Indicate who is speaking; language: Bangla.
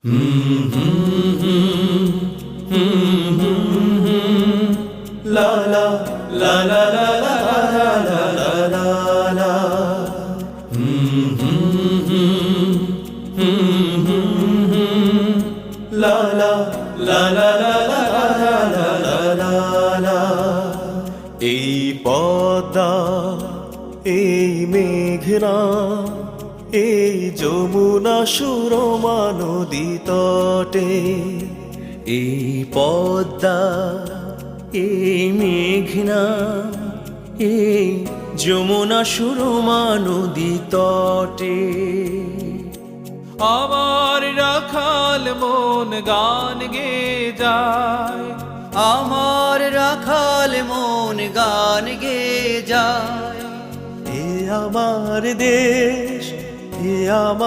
Speaker 1: La la la la la la la la la la. La la la la la la la la. এই পদ্মা এই মেঘনা এই যমুনা সুরমা নদী তটে,
Speaker 2: এই পদ্মা এই মেঘনা এই যমুনা সুরমা নদী তটে,
Speaker 3: আমার রাখাল মন গান গে যায়,
Speaker 2: আমার রাখাল মন গান গে যায়।
Speaker 1: এ আমার দেশ, এ আমার